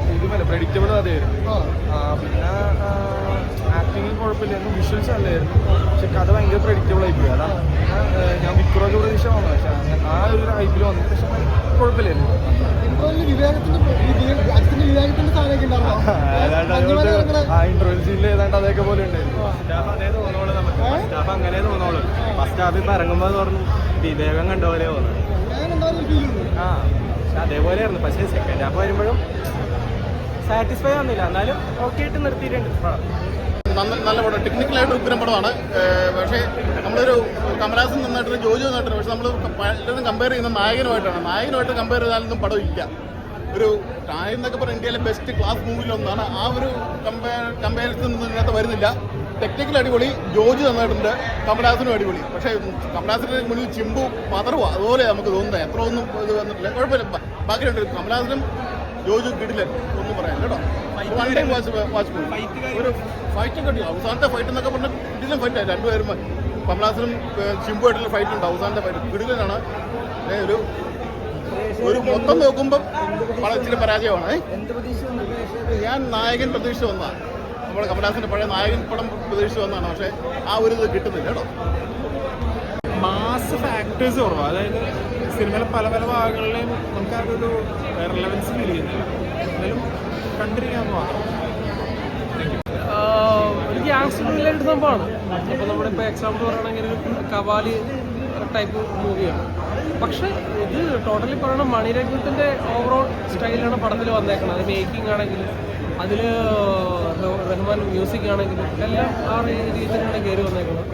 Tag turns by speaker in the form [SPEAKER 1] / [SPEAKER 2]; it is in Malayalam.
[SPEAKER 1] പുതുമല്ല, പ്രഡിക്റ്റബിൾ കഥയായിരുന്നു. പിന്നെ ആക്ടിങ് കുഴപ്പമില്ലായിരുന്നു, വിഷ്വൽസ് നല്ലായിരുന്നു. പക്ഷെ കഥ ഭയങ്കര പ്രഡിക്റ്റബിൾ ആയി പോയി. അതാണ് ഞാൻ വിക്രോജ് പ്രതീക്ഷ വന്നത്. പക്ഷെ ആ ഒരു ഹൈപ്പിൽ വന്നു. പക്ഷെ കുഴപ്പമില്ലായിരുന്നു. ഇന്റർവ്യൂ സീനിൽ ഏതാണ്ട് അതേക്കെ പോലെ ഉണ്ടായിരുന്നു.
[SPEAKER 2] അങ്ങനെ തോന്നോളൂ. ഫസ്റ്റ് ഹാഫ് ഇപ്പം ഇറങ്ങുമ്പോൾ പറഞ്ഞു വിവേകം കണ്ട പോലെ തോന്നുന്നു. അതേപോലെയായിരുന്നു. പക്ഷേ സെക്കൻഡ് ഹാഫ് വരുമ്പോഴും സാറ്റിസ്ഫൈ ആവുന്നില്ല. എന്നാലും ഓക്കെ ആയിട്ട് നിർത്തിയിട്ടുണ്ട്.
[SPEAKER 3] നല്ല പടം, ടെക്നിക്കലായിട്ട് ഉഗ്രം പടമാണ്. പക്ഷേ നമ്മളൊരു കമലഹാസൻ നന്നായിട്ടുണ്ട്, ജോജു നന്നായിട്ടുണ്ട്. പക്ഷെ നമ്മൾ പലരും കമ്പയർ ചെയ്യുന്ന നായകനുമായിട്ട് കമ്പയർ ചെയ്താലൊന്നും പടം ഇല്ല. ഒരു നായകൻ എന്നൊക്കെ പറഞ്ഞാൽ ഇന്ത്യയിലെ ബെസ്റ്റ് ക്ലാസ് മൂവിലൊന്നാണ്. ആ ഒരു കമ്പാരിസൺ ഒന്നും ഇതിനകത്ത് വരുന്നില്ല. ടെക്നിക്കൽ അടിപൊളി, ജോജു നന്നായിട്ടുണ്ട്, കമലഹാസനും അടിപൊളി. പക്ഷേ കമലഹാസന്റെ മുന്നിൽ ചിമ്പു മാത്രമോ അതുപോലെ നമുക്ക് തോന്നുന്നത്. എത്ര ഒന്നും ഇത് വന്നിട്ടില്ല, കുഴപ്പമില്ല. ബാക്കിയുണ്ട് കമലഹാസനും ജോജു കിടിലൻ, ഒന്നും പറയാൻ കേട്ടോ. ഒരു ഫൈറ്റും കണ്ടു. അവസാനത്തെ ഫൈറ്റ് എന്നൊക്കെ പറഞ്ഞാൽ കിടിലൻ ഫൈറ്റാണ്. രണ്ടുപേരും കമലഹാസനും ചിമ്പുമായിട്ടുള്ള ഫൈറ്റ് ഉണ്ട്. അവസാനത്തെ ഫൈറ്റ് കിടിലനാണ്. ഒരു മൊത്തം നോക്കുമ്പം ഇച്ചിരി പരാജയമാണ്. ഞാൻ നായകൻ പ്രതീക്ഷിച്ച് വന്നതാണ്. നമ്മുടെ കമലഹാസന്റെ പഴയ നായകൻ പടം പ്രതീക്ഷിച്ച് വന്നതാണ്. പക്ഷേ ആ ഒരു ഇത് കിട്ടുന്നില്ല കേട്ടോ.
[SPEAKER 1] മാസ് ഫാക്ടേഴ്സ് കുറവാണ്. അതായത് സിനിമയിലെ പല പല ഭാഗങ്ങളിലെയും നമുക്ക് ആ ഒരു റെലവൻസ് ഫീൽ ചെയ്യുന്നില്ല. എന്നാലും കണ്ടിരിക്കാമെന്ന് മാത്രം.
[SPEAKER 4] ഒരു ഗ്യാങ്സ്റ്റർ റിലേറ്റഡ് സംഭവമാണ്. അപ്പോൾ നമ്മളിപ്പോൾ എക്സാമ്പിൾ പറയുകയാണെങ്കിൽ ഒരു കവാലി ടൈപ്പ് മൂവിയാണ്. പക്ഷേ ഇത് ടോട്ടലി പറയണ മണിരത്നത്തിൻ്റെ ഓവറോൾ സ്റ്റൈലാണ് പടത്തിൽ വന്നേക്കുന്നത്. അത് മേക്കിംഗ് ആണെങ്കിലും അതിൽ റഹ്മാൻ മ്യൂസിക് ആണെങ്കിലും എല്ലാം ആ രീതിയിലാണ് കയറി വന്നേക്കുന്നത്.